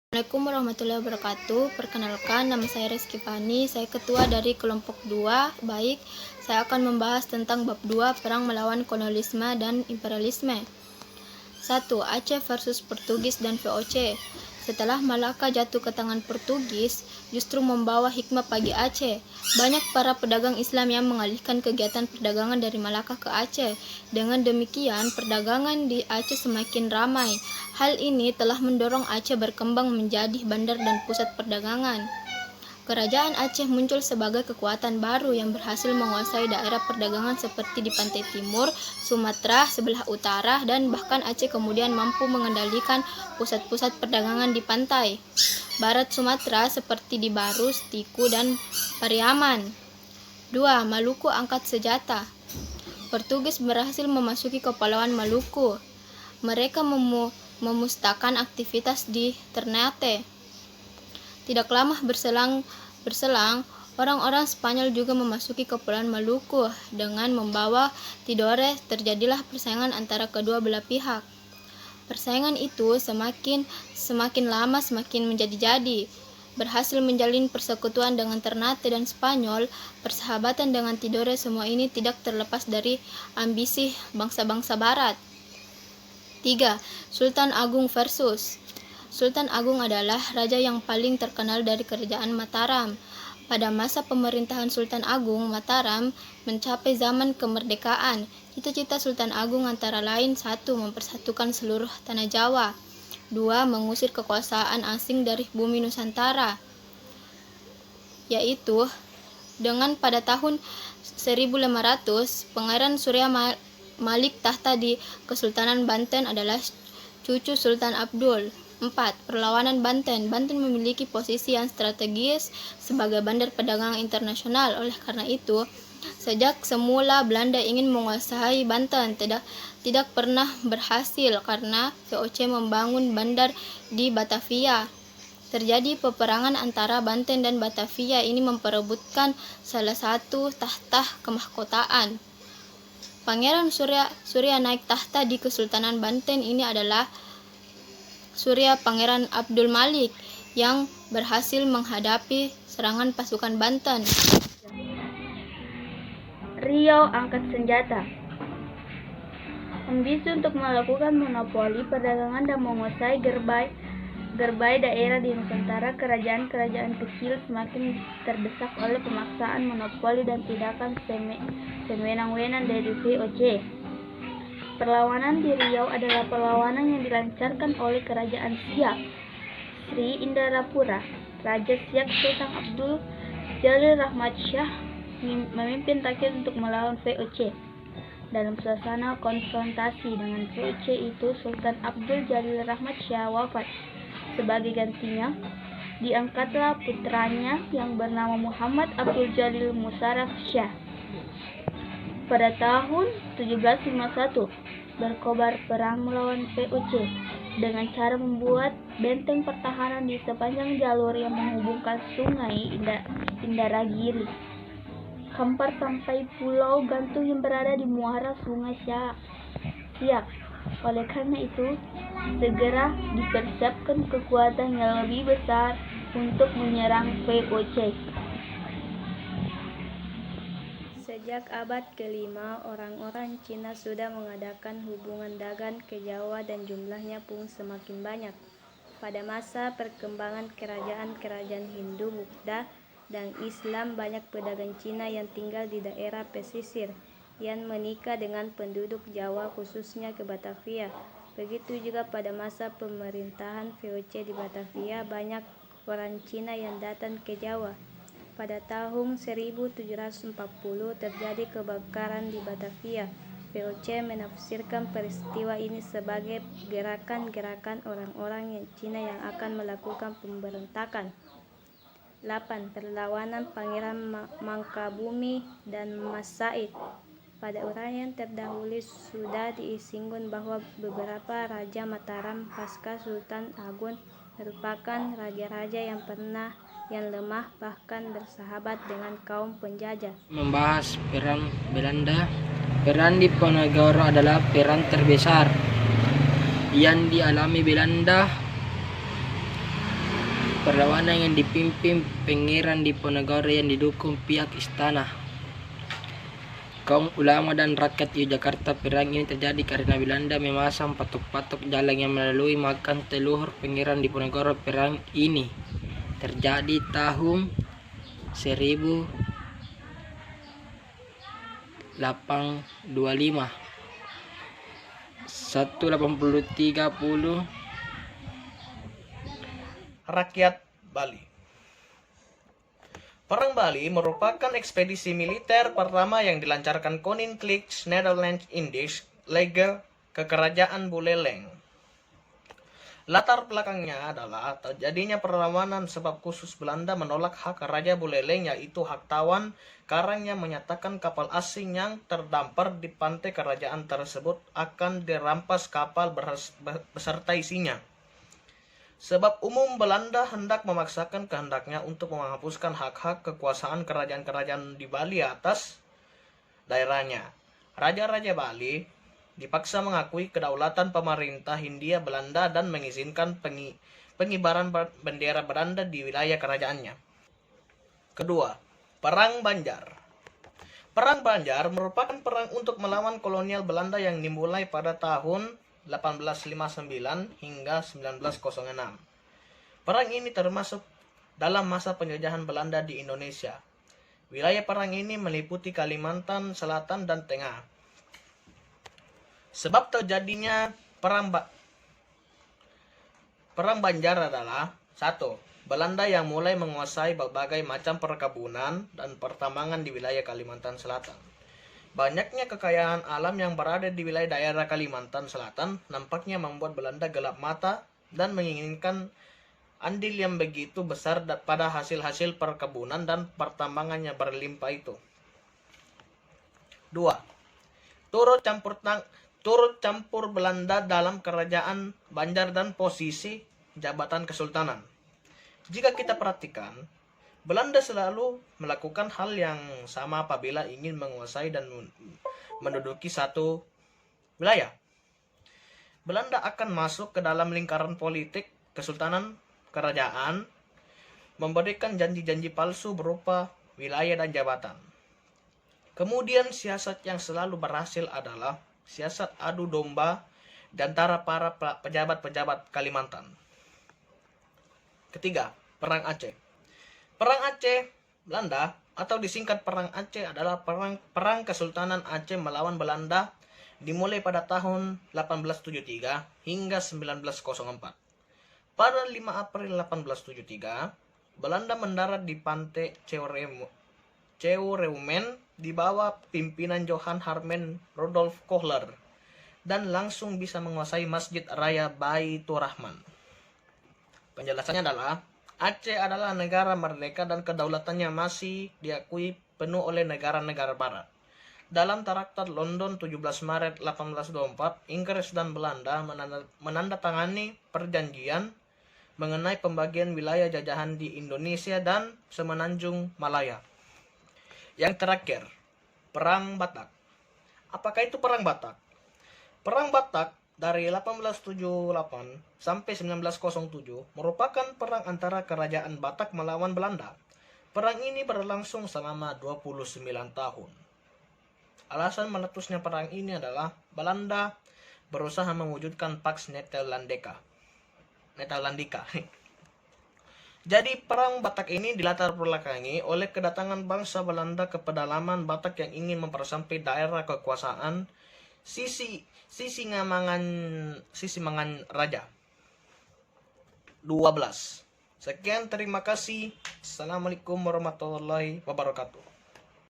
Assalamualaikum warahmatullahi wabarakatuh. Perkenalkan, nama saya Rizky Fani. Saya ketua dari kelompok 2. Baik, saya akan membahas tentang bab 2, perang melawan kolonialisme dan imperialisme. 1. Aceh versus Portugis dan VOC. Setelah Malaka jatuh ke tangan Portugis, justru membawa hikmah bagi Aceh. Banyak para pedagang Islam yang mengalihkan kegiatan perdagangan dari Malaka ke Aceh. Dengan demikian, perdagangan di Aceh semakin ramai. Hal ini telah mendorong Aceh berkembang menjadi bandar dan pusat perdagangan. Kerajaan Aceh muncul sebagai kekuatan baru yang berhasil menguasai daerah perdagangan seperti di pantai timur, Sumatera, sebelah utara, dan bahkan Aceh kemudian mampu mengendalikan pusat-pusat perdagangan di pantai barat Sumatera seperti di Barus, Tiku, dan Pariaman. 2. Maluku angkat senjata. Portugis berhasil memasuki Kepulauan Maluku. Mereka memusnahkan aktivitas di Ternate. Tidak lama berselang, orang-orang Spanyol juga memasuki Kepulauan Maluku dengan membawa Tidore. Terjadilah persaingan antara kedua belah pihak. Persaingan itu semakin lama semakin menjadi-jadi. Berhasil menjalin persekutuan dengan Ternate dan Spanyol, persahabatan dengan Tidore, semua ini tidak terlepas dari ambisi bangsa-bangsa barat. 3. Sultan Agung versus. Sultan Agung adalah raja yang paling terkenal dari kerajaan Mataram. Pada masa pemerintahan Sultan Agung, Mataram mencapai zaman kemerdekaan. Cita-cita Sultan Agung antara lain: 1. Mempersatukan seluruh tanah Jawa. 2. Mengusir kekuasaan asing dari bumi Nusantara, yaitu dengan pada tahun 1500, Pangeran Surya Malik tahta di Kesultanan Banten adalah cucu Sultan Abdul. 4. Perlawanan Banten. Banten memiliki posisi yang strategis sebagai bandar perdagangan internasional. Oleh karena itu, sejak semula Belanda ingin menguasai Banten, tidak pernah berhasil karena VOC membangun bandar di Batavia. Terjadi peperangan antara Banten dan Batavia. Ini memperebutkan salah satu tahta kemahkotaan. Pangeran Surya naik tahta di Kesultanan Banten ini adalah Surya Pangeran Abdul Malik yang berhasil menghadapi serangan pasukan Banten. Riau angkat senjata. Ambisi untuk melakukan monopoli perdagangan dan menguasai gerbai daerah di Nusantara, kerajaan-kerajaan kecil semakin terdesak oleh pemaksaan monopoli dan tindakan sewenang-wenang dari VOC. Perlawanan di Riau adalah perlawanan yang dilancarkan oleh kerajaan Siak Sri Indarapura. Raja Siak Sultan Abdul Jalil Rahmat Shah memimpin rakyat untuk melawan VOC. Dalam suasana konfrontasi dengan VOC itu, Sultan Abdul Jalil Rahmat Shah wafat. Sebagai gantinya, diangkatlah putranya yang bernama Muhammad Abdul Jalil Musarraf Shah. Pada tahun 1751, berkobar perang melawan VOC dengan cara membuat benteng pertahanan di sepanjang jalur yang menghubungkan Sungai Indaragiri Kampar sampai Pulau Gantung yang berada di muara Sungai Siak. Oleh karena itu, segera dipersiapkan kekuatan yang lebih besar untuk menyerang VOC. Sejak abad ke-5, orang-orang Cina sudah mengadakan hubungan dagang ke Jawa dan jumlahnya pun semakin banyak. Pada masa perkembangan kerajaan-kerajaan Hindu, Buddha, dan Islam, banyak pedagang Cina yang tinggal di daerah pesisir yang menikah dengan penduduk Jawa, khususnya ke Batavia. Begitu juga pada masa pemerintahan VOC di Batavia, banyak orang Cina yang datang ke Jawa. Pada tahun 1740 terjadi kebakaran di Batavia. VOC menafsirkan peristiwa ini sebagai gerakan-gerakan orang-orang Cina yang akan melakukan pemberontakan. 8. Perlawanan Pangeran Mangkabumi dan Mas Said. Pada uraian terdahulu sudah disinggung bahwa beberapa raja Mataram pasca Sultan Agung merupakan raja-raja yang lemah, bahkan bersahabat dengan kaum penjajah. Membahas peran Belanda. Peran Diponegoro adalah peran terbesar yang dialami Belanda perlawanan yang dipimpin Pangeran Diponegoro yang didukung pihak istana, kaum ulama dan rakyat Yogyakarta. Perang ini terjadi karena Belanda memasang patok-patok jalan yang melalui makam leluhur Pangeran Diponegoro. Perang ini terjadi tahun 1825 1830. Rakyat Bali. Perang Bali merupakan ekspedisi militer pertama yang dilancarkan Koninklijke Nederland-Indisch Leger ke Kerajaan Buleleng. Latar belakangnya adalah terjadinya perlawanan sebab khusus Belanda menolak hak Raja Buleleng, yaitu hak tawan karang yang menyatakan kapal asing yang terdampar di pantai kerajaan tersebut akan dirampas kapal beserta isinya. Sebab umum Belanda hendak memaksakan kehendaknya untuk menghapuskan hak-hak kekuasaan kerajaan-kerajaan di Bali atas daerahnya. Raja-raja Bali dipaksa mengakui kedaulatan pemerintah Hindia Belanda dan mengizinkan pengibaran bendera Belanda di wilayah kerajaannya. Kedua, Perang Banjar. Perang Banjar merupakan perang untuk melawan kolonial Belanda yang dimulai pada tahun 1859 hingga 1906. Perang ini termasuk dalam masa penjajahan Belanda di Indonesia. Wilayah perang ini meliputi Kalimantan Selatan dan Tengah. Sebab terjadinya Perang Banjar adalah 1. Belanda yang mulai menguasai berbagai macam perkebunan dan pertambangan di wilayah Kalimantan Selatan. Banyaknya kekayaan alam yang berada di wilayah daerah Kalimantan Selatan nampaknya membuat Belanda gelap mata dan menginginkan andil yang begitu besar pada hasil-hasil perkebunan dan pertambangan yang berlimpah itu. 2. Turut campur Belanda dalam kerajaan Banjar dan posisi jabatan kesultanan. Jika kita perhatikan, Belanda selalu melakukan hal yang sama apabila ingin menguasai dan menduduki satu wilayah. Belanda akan masuk ke dalam lingkaran politik kesultanan kerajaan, memberikan janji-janji palsu berupa wilayah dan jabatan. Kemudian siasat yang selalu berhasil adalah siasat adu domba di antara para pejabat-pejabat Kalimantan. Ketiga, Perang Aceh. Perang Aceh Belanda atau disingkat Perang Aceh adalah perang Kesultanan Aceh melawan Belanda dimulai pada tahun 1873 hingga 1904. Pada 5 April 1873, Belanda mendarat di pantai Ceureumene di bawah pimpinan Johan Harmen Rudolf Kohler dan langsung bisa menguasai Masjid Raya Baitur Rahman. Penjelasannya adalah Aceh adalah negara merdeka dan kedaulatannya masih diakui penuh oleh negara-negara barat. Dalam Traktat London 17 Maret 1824, Inggris dan Belanda menandatangani perjanjian mengenai pembagian wilayah jajahan di Indonesia dan Semenanjung Malaya. Yang terakhir, Perang Batak. Apakah itu Perang Batak? Perang Batak dari 1878 sampai 1907 merupakan perang antara kerajaan Batak melawan Belanda. Perang ini berlangsung selama 29 tahun. Alasan meletusnya perang ini adalah Belanda berusaha mewujudkan Pax Netherlandica. Jadi perang Batak ini dilatar belakangi oleh kedatangan bangsa Belanda ke pedalaman Batak yang ingin mempersampai daerah kekuasaan Sisingamangaraja. 12. Sekian, terima kasih. Assalamualaikum warahmatullahi wabarakatuh.